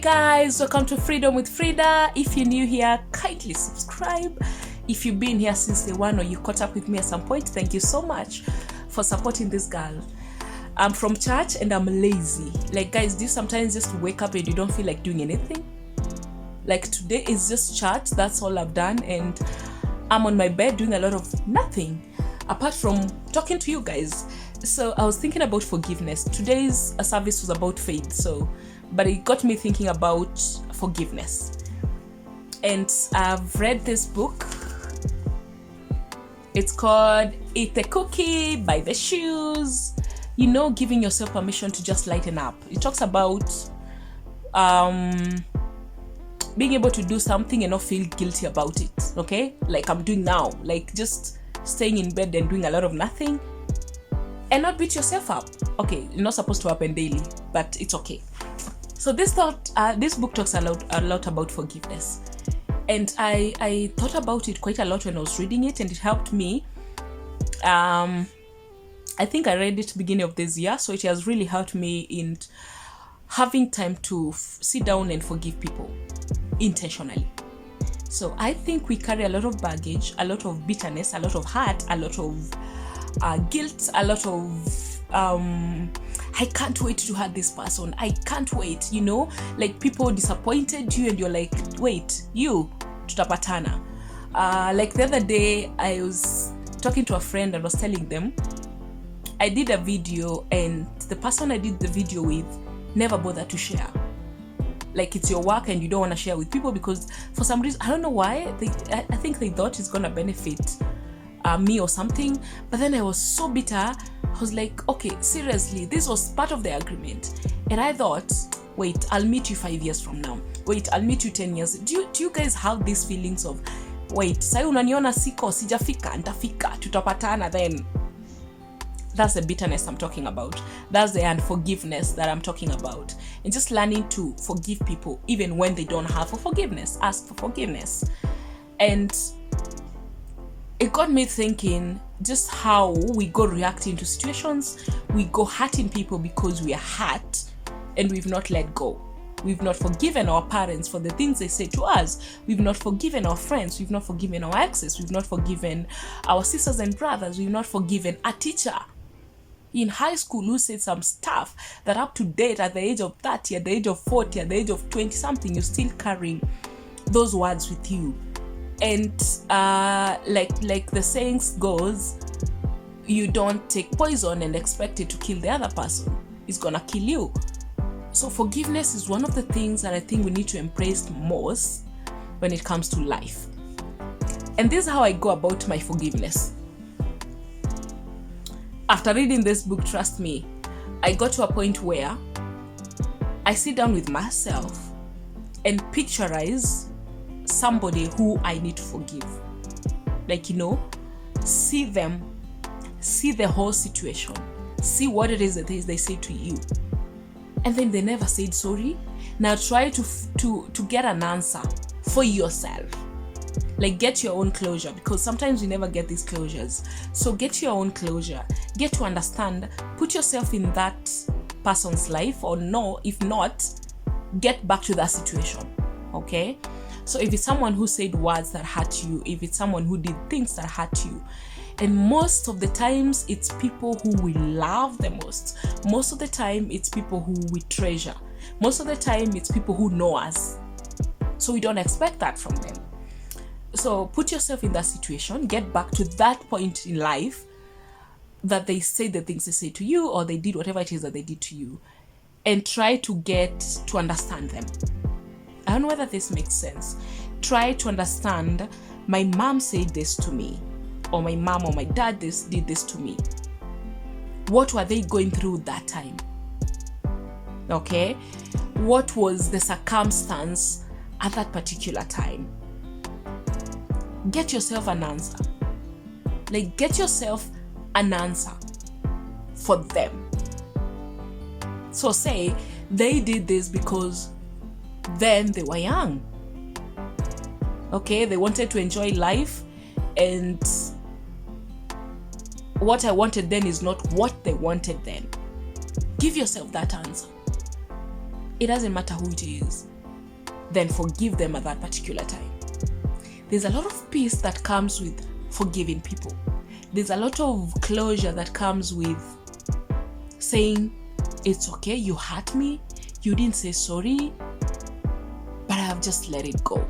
guys, welcome to Freedom with Frida. If you're new here, kindly subscribe. If you've been here since day one or you caught up with me at some point, thank you so much for supporting this girl. I'm from church and I'm lazy. Like, guys, do you sometimes just wake up and you don't feel like doing anything? Like, today is just church, that's all I've done, and I'm on my bed doing a lot of nothing apart from talking to you guys. So I was thinking about forgiveness. Today's service was about faith, but it got me thinking about forgiveness. And I've read this book. It's called Eat the Cookie, Buy the Shoes. You know, giving yourself permission to just lighten up. It talks about being able to do something and not feel guilty about it, okay? Like I'm doing now, like just staying in bed and doing a lot of nothing and not beat yourself up. Okay, you're not supposed to happen daily, but it's okay. So this book talks a lot about forgiveness, and I thought about it quite a lot when I was reading it, and it helped me. I think I read it beginning of this year, so it has really helped me in having time to sit down and forgive people intentionally. So I think we carry a lot of baggage, a lot of bitterness, a lot of hurt, a lot of guilt, a lot of I can't wait to hurt this person, I can't wait, you know, like people disappointed you and you're like, wait, you tutapatana. Like the other day I was talking to a friend and was telling them I did a video and the person I did the video with never bothered to share. Like, it's your work and you don't want to share with people because for some reason, I don't know why, I think they thought it's gonna benefit me or something. But then I was so bitter. I was like, okay, seriously, this was part of the agreement. And I thought, wait, I'll meet you 5 years from now. Wait, I'll meet you 10 years. Do you guys have these feelings of, wait, sai unaniona siko, sijafika, ntafika, tutapatana then? That's the bitterness I'm talking about. That's the unforgiveness that I'm talking about. And just learning to forgive people even when they don't have for forgiveness. Ask for forgiveness. And it got me thinking just how we go reacting to situations. We go hurting people because we are hurt and we've not let go. We've not forgiven our parents for the things they say to us. We've not forgiven our friends. We've not forgiven our exes. We've not forgiven our sisters and brothers. We've not forgiven a teacher in high school who said some stuff that up to date at the age of 30, at the age of 40, at the age of 20 something, you're still carrying those words with you. And like the saying goes, you don't take poison and expect it to kill the other person. It's gonna kill you. So forgiveness is one of the things that I think we need to embrace most when it comes to life. And this is how I go about my forgiveness. After reading this book, trust me, I got to a point where I sit down with myself and picturize somebody who I need to forgive. Like, you know, see them, see the whole situation, see what it is that they say to you. And then they never said sorry. Now try to get an answer for yourself. Like, get your own closure, because sometimes we never get these closures. So get your own closure, get to understand, put yourself in that person's life, or no, if not, get back to that situation, okay? So if it's someone who said words that hurt you, if it's someone who did things that hurt you, and most of the times it's people who we love the most. Most of the time it's people who we treasure. Most of the time it's people who know us. So we don't expect that from them. So put yourself in that situation, get back to that point in life that they say the things they say to you, or they did whatever it is that they did to you, and try to get to understand them. I don't know whether this makes sense. Try to understand, my mom said this to me, or my mom or my dad did this to me. What were they going through that time? Okay? What was the circumstance at that particular time? Get yourself an answer. Like, get yourself an answer for them. So say they did this because then they were young. Okay, they wanted to enjoy life, and what I wanted then is not what they wanted then. Give yourself that answer. It doesn't matter who it is. then forgive them at that particular time. There's a lot of peace that comes with forgiving people. There's a lot of closure that comes with saying, it's okay, you hurt me, you didn't say sorry, but I have just let it go.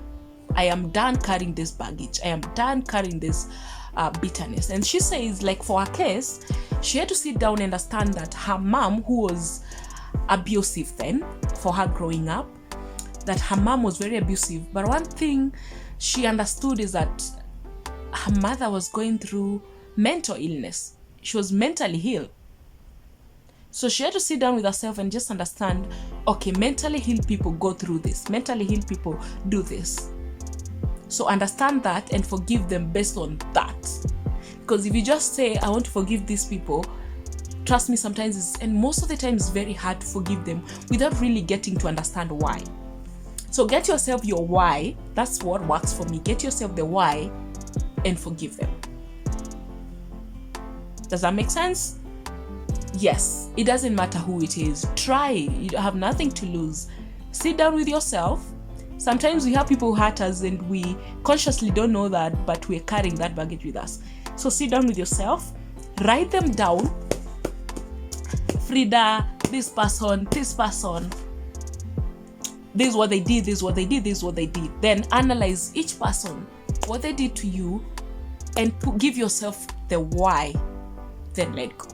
I am done carrying this baggage. I am done carrying this bitterness. And she says, like for her case, she had to sit down and understand that her mom, who was abusive then for her growing up, that her mom was very abusive. But one thing she understood is that her mother was going through mental illness. She was mentally ill. So she had to sit down with herself and just understand, okay, mentally ill people go through this. Mentally ill people do this. So understand that and forgive them based on that. Because if you just say, I want to forgive these people, trust me, sometimes and most of the time it's very hard to forgive them without really getting to understand why. So get yourself your why. That's what works for me. Get yourself the why and forgive them. Does that make sense? Yes, it doesn't matter who it is. Try. You have nothing to lose. Sit down with yourself. Sometimes we have people who hurt us and we consciously don't know that, but we're carrying that baggage with us. So sit down with yourself, write them down. Frida, this person, this is what they did, this is what they did, this is what they did. Then analyze each person, what they did to you, and give yourself the why, then let go.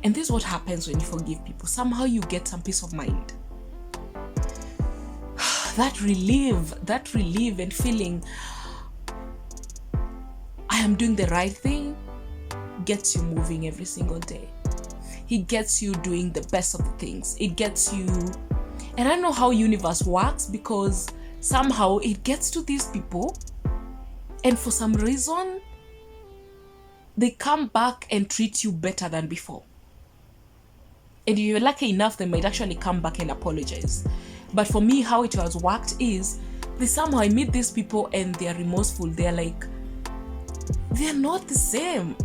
And this is what happens when you forgive people. Somehow you get some peace of mind. That relief and feeling I am doing the right thing gets you moving every single day. It gets you doing the best of the things. It gets you, and I don't know how universe works, because somehow it gets to these people and for some reason they come back and treat you better than before. And if you're lucky enough, they might actually come back and apologize. But for me, how it has worked is somehow I meet these people and they're remorseful. They're like, they're not the same.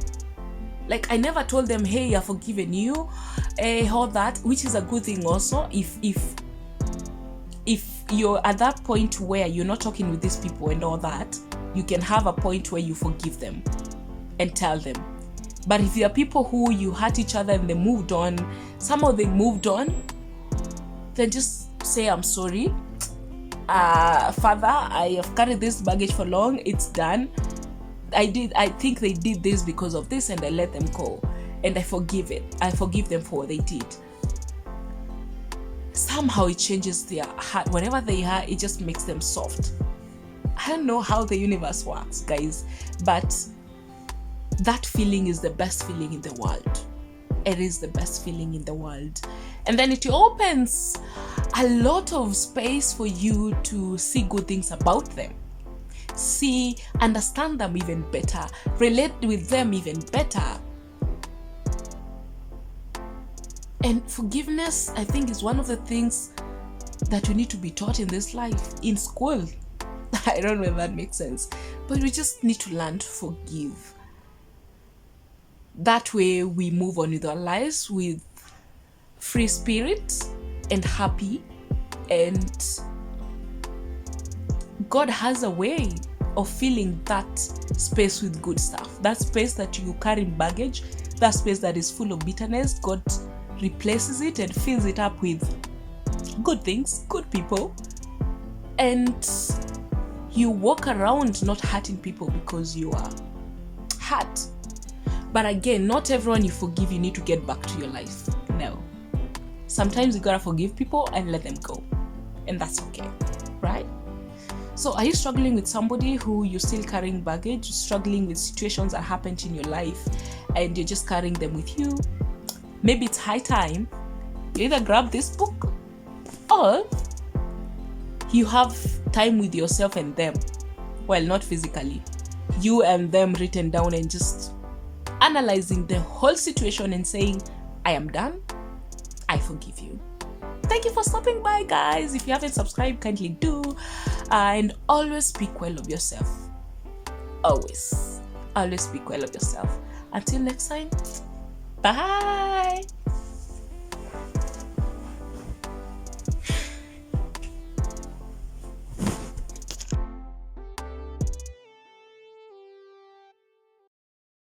Like I never told them, hey, I've forgiven you, all that, which is a good thing also. If you're at that point where you're not talking with these people and all that, you can have a point where you forgive them and tell them. But if there are people who you hurt each other and they moved on, somehow they moved on, then just say, I'm sorry. Father, I have carried this baggage for long. It's done. I think they did this because of this, and I let them go. And I forgive it. I forgive them for what they did. Somehow it changes their heart. Whatever they are, it just makes them soft. I don't know how the universe works, guys, but that feeling is the best feeling in the world. It is the best feeling in the world. And then it opens a lot of space for you to see good things about them. Understand them even better. Relate with them even better. And forgiveness, I think, is one of the things that you need to be taught in this life, in school. I don't know if that makes sense. But we just need to learn to forgive. That way we move on with our lives with free spirit and happy. And God has a way of filling that space with good stuff. That space that you carry baggage, that space that is full of bitterness, God replaces it and fills it up with good things, good people. And you walk around not hurting people because you are hurt. But again, not everyone you forgive, you need to get back to your life. No. Sometimes you gotta forgive people and let them go. And that's okay, right? So are you struggling with somebody who you're still carrying baggage, struggling with situations that happened in your life and you're just carrying them with you? Maybe it's high time you either grab this book or you have time with yourself and them. Well, not physically. You and them written down and just analyzing the whole situation and saying, I am done. I forgive you. Thank you for stopping by, guys. If you haven't subscribed, kindly do. And always speak well of yourself. Always speak well of yourself. Until next time, bye.